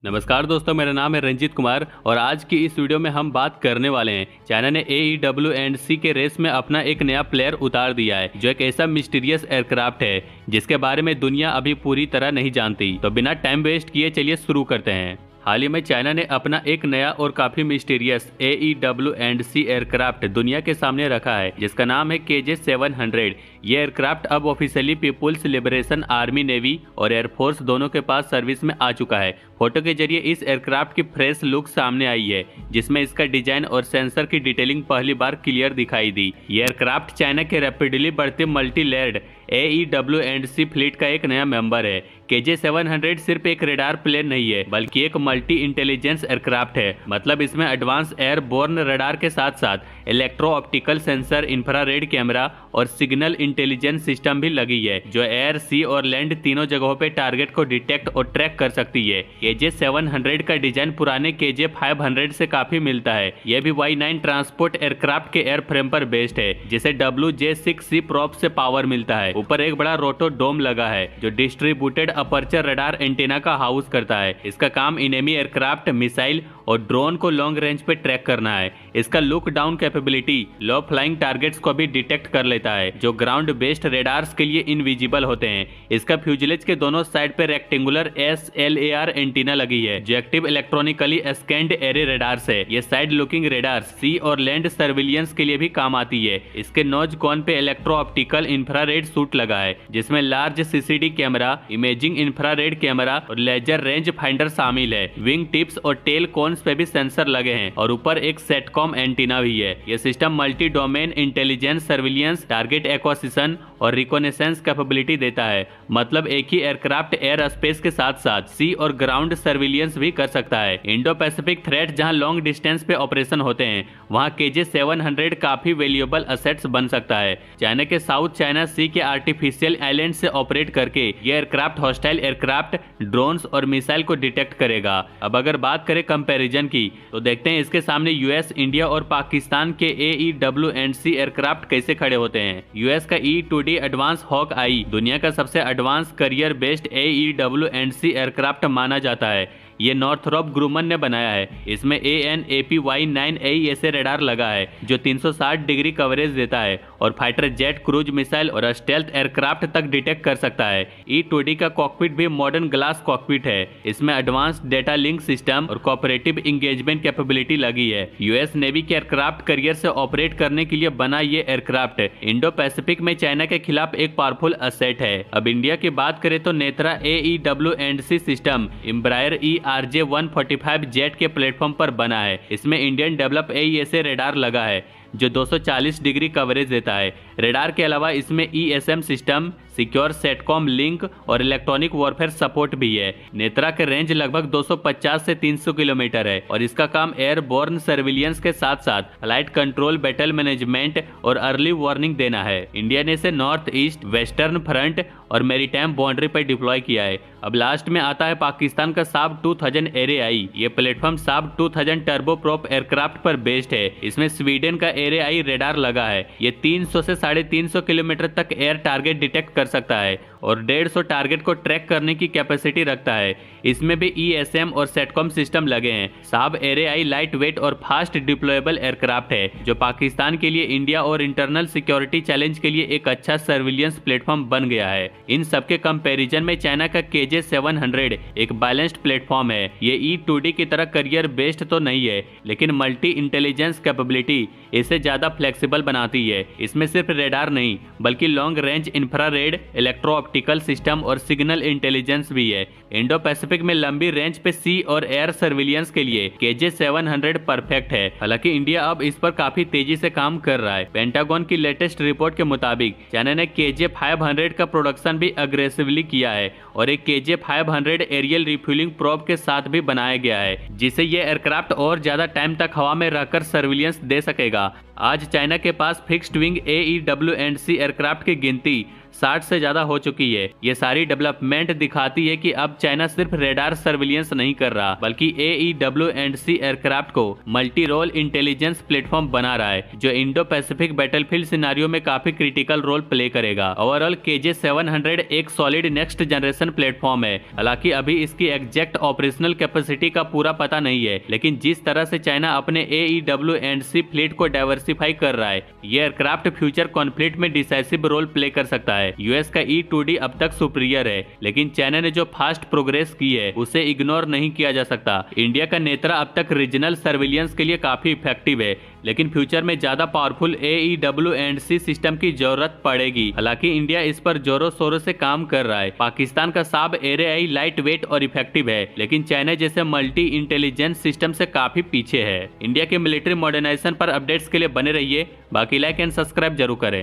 नमस्कार दोस्तों, मेरा नाम है रंजीत कुमार और आज की इस वीडियो में हम बात करने वाले हैं। चाइना ने AEW&C के रेस में अपना एक नया प्लेयर उतार दिया है जो एक ऐसा मिस्टीरियस एयरक्राफ्ट है जिसके बारे में दुनिया अभी पूरी तरह नहीं जानती। तो बिना टाइम वेस्ट किए चलिए शुरू करते हैं। हाल ही में चाइना ने अपना एक नया और काफी मिस्टीरियस AEW&C एयरक्राफ्ट दुनिया के सामने रखा है जिसका नाम है KJ-700। ये एयरक्राफ्ट अब officially People's Liberation Army, navy और एयरफोर्स दोनों के पास सर्विस में आ चुका है। फोटो के जरिए इस एयरक्राफ्ट की फ्रेश लुक सामने आई है जिसमें इसका डिजाइन और सेंसर की डिटेलिंग पहली बार क्लियर दिखाई दी। ये एयरक्राफ्ट चाइना के रैपिडली बढ़ते मल्टी लेयर्ड AEW&C फ्लीट का एक नया मेंबर है। KJ-700 सिर्फ एक रेडार प्लेन नहीं है बल्कि एक मल्टी इंटेलिजेंस एयरक्राफ्ट है। मतलब इसमें एडवांस एयरबोर्न रडार के साथ साथ electro optical sensor, infrared camera और सिग्नल इंटेलिजेंस सिस्टम भी लगी है जो एयर, सी और लैंड तीनों जगहों पे टारगेट को डिटेक्ट और ट्रैक कर सकती है। KJ-700 का डिजाइन पुराने KJ-500 से काफी मिलता है। यह भी Y9 ट्रांसपोर्ट एयरक्राफ्ट के एयरफ्रेम पर बेस्ड है जिसे WJ-6C प्रॉप से पावर मिलता है। ऊपर एक बड़ा रोटो डोम लगा है जो डिस्ट्रीब्यूटेड अपर्चर रडार एंटीना का हाउस करता है। इसका काम इनेमी एयरक्राफ्ट, मिसाइल और ड्रोन को लॉन्ग रेंज पे ट्रैक करना है। इसका लुक डाउन कैपेबिलिटी लो फ्लाइंग टारगेट्स को भी डिटेक्ट कर लेता है जो ग्राउंड बेस्ड रेडार्स के लिए इनविजिबल होते हैं। इसका फ्यूजलेज के दोनों साइड पे रेक्टेंगुलर SLAR एंटीना लगी है जो active electronically scanned array radars है। ये साइड लुकिंग रेडार्स सी और लैंड सर्विलियंस के लिए भी काम आती है। इसके नोज कोन पे इलेक्ट्रो ऑप्टिकल इंफ्रारेड सूट लगा है जिसमें large CCD camera, imaging infrared camera और लेजर रेंज फाइंडर शामिल है। विंग टिप्स और टेल कोन्स पे भी सेंसर लगे हैं और ऊपर एक सेटकॉम एंटीना भी है। यह system multi domain intelligence, surveillance, target acquisition और रिकॉनेसेंस कैपेबिलिटी देता है। मतलब एक ही एयरक्राफ्ट एयर स्पेस के साथ साथ सी और ग्राउंड सर्विलियंस भी कर सकता है। इंडो पैसिफिक थ्रेट जहां लॉन्ग डिस्टेंस पे ऑपरेशन होते हैं वहां KJ-700 काफी वैल्यूएबल असेट्स बन सकता है। चाइना के साउथ चाइना सी के आर्टिफिशियल आइलैंड से ऑपरेट करके यह एयरक्राफ्ट हॉस्टाइल एयरक्राफ्ट, ड्रोन्स और मिसाइल को डिटेक्ट करेगा। अब अगर बात करें कंपैरिजन की तो देखते हैं इसके सामने यूएस, इंडिया और पाकिस्तान के AEW&C एयरक्राफ्ट कैसे खड़े होते हैं। यूएस का E-2D एडवांस हॉक आई दुनिया का सबसे advance career based AEW&C aircraft माना जाता है। ये नॉर्थरोप ग्रूमन ने बनाया है। इसमें AN/APY-9 AESA रेडार लगा है जो 360 डिग्री कवरेज देता है और फाइटर जेट, क्रूज मिसाइल और स्टेल्थ एयरक्राफ्ट तक डिटेक्ट कर सकता है। E-2D का कॉकपिट भी मॉडर्न ग्लास कॉकपिट है। इसमें एडवांस्ड डेटा लिंक सिस्टम और कोऑपरेटिव इंगेजमेंट कैपेबिलिटी लगी है। यूएस नेवी के एयरक्राफ्ट करियर से ऑपरेट करने के लिए बना ये एयरक्राफ्ट इंडो पैसिफिक में चाइना के खिलाफ एक पावरफुल असेट है। अब इंडिया की बात करें तो Netra AEW&C system Embraer ERJ-145 jet के प्लेटफॉर्म पर बना है। इसमें इंडियन डेवलप AESA रेडार लगा है जो 240 डिग्री कवरेज देता है। रेडार के अलावा इसमें ESM system, secure sitcom link और इलेक्ट्रॉनिक वॉरफेयर सपोर्ट भी है। नेत्रा के रेंज लगभग 250 से 300 किलोमीटर है और इसका काम एयरबोर्न सर्विलियंस के साथ साथ फ्लाइट कंट्रोल, बैटल मैनेजमेंट और अर्ली वार्निंग देना है। इंडिया ने इसे नॉर्थ ईस्ट, वेस्टर्न फ्रंट और मैरीटाइम बाउंड्री पर डिप्लॉय किया है। अब लास्ट में आता है पाकिस्तान का साब 2000 एरेआई। ये प्लेटफॉर्म साब 2000 टर्बो प्रोप एयरक्राफ्ट पर बेस्ड है। इसमें स्वीडन का एरेआई रेडार लगा है। ये 300 से 350 किलोमीटर तक एयर टारगेट डिटेक्ट कर सकता है और 150 टारगेट को ट्रैक करने की कैपेसिटी रखता है। इसमें भी ESM और सेटकॉम सिस्टम लगे हैं। साब एरेआई लाइट वेट और फास्ट डिप्लॉयबल एयरक्राफ्ट है जो पाकिस्तान के लिए, इंडिया और इंटरनल सिक्योरिटी चैलेंज के लिए एक अच्छा सर्विलियंस प्लेटफॉर्म बन गया है। इन सबके कंपैरिजन में चाइना का KJ-700 एक बैलेंस्ड प्लेटफॉर्म है। ये E-2D की तरह करियर बेस्ड तो नहीं है लेकिन मल्टी इंटेलिजेंस कैपेबिलिटी इसे ज्यादा फ्लेक्सिबल बनाती है। इसमें सिर्फ रेडार नहीं बल्कि long range infrared, electro optical system और सिग्नल इंटेलिजेंस भी है। इंडो पैसिफिक में लंबी रेंज पे सी और एयर सर्विलियंस के लिए KJ-700 परफेक्ट है। हालांकि इंडिया अब इस पर काफी तेजी से काम कर रहा है। पेंटागन की लेटेस्ट रिपोर्ट के मुताबिक चाइना ने KJ-500 का प्रोडक्शन भी अग्रेसिवली किया है और एक KJ-500 एरियल रिफ्यूलिंग प्रोब के साथ भी बनाया गया है जिससे ये एयरक्राफ्ट और ज्यादा टाइम तक हवा में रहकर सर्विलियंस दे सकेगा। आज चाइना के पास फिक्स्ड विंग AEW&C एयरक्राफ्ट की गिनती 60 से ज्यादा हो चुकी है। ये सारी डेवलपमेंट दिखाती है कि अब चाइना सिर्फ रेडार सर्विलियंस नहीं कर रहा, बल्कि AEW&C एयरक्राफ्ट को मल्टी रोल इंटेलिजेंस प्लेटफॉर्म बना रहा है, जो इंडो पैसिफिक बैटलफील्ड सिनेरियो में काफी क्रिटिकल रोल प्ले करेगा। ओवरऑल KJ-700 एक सॉलिड नेक्स्ट जनरेशन प्लेटफॉर्म है। हालांकि अभी इसकी एग्जैक्ट ऑपरेशनल कैपेसिटी का पूरा पता नहीं है, लेकिन जिस तरह से चाइना अपने AEW&C फ्लीट को डाइवर्सिफाई कर रहा है, ये एयरक्राफ्ट फ्यूचर कॉन्फ्लिक्ट में डिसाइसिव रोल प्ले कर सकता है। यूएस का E-2D अब तक सुपीरियर है, लेकिन चाइना ने जो फास्ट प्रोग्रेस की है उसे इग्नोर नहीं किया जा सकता। इंडिया का नेत्रा अब तक रीजनल सर्विलियंस के लिए काफी इफेक्टिव है, लेकिन फ्यूचर में ज्यादा पावरफुल AEW&C सिस्टम की जरूरत पड़ेगी। हालांकि इंडिया इस पर जोरों शोरों से काम कर रहा है। पाकिस्तान का साब एआरआई लाइट वेट और इफेक्टिव है, लेकिन चाइना जैसे मल्टी इंटेलिजेंस सिस्टम से काफी पीछे है। इंडिया के मिलिट्री मॉडर्नाइजेशन पर अपडेट्स के लिए बने रहिए। बाकी लाइक एंड सब्सक्राइब जरूर करें।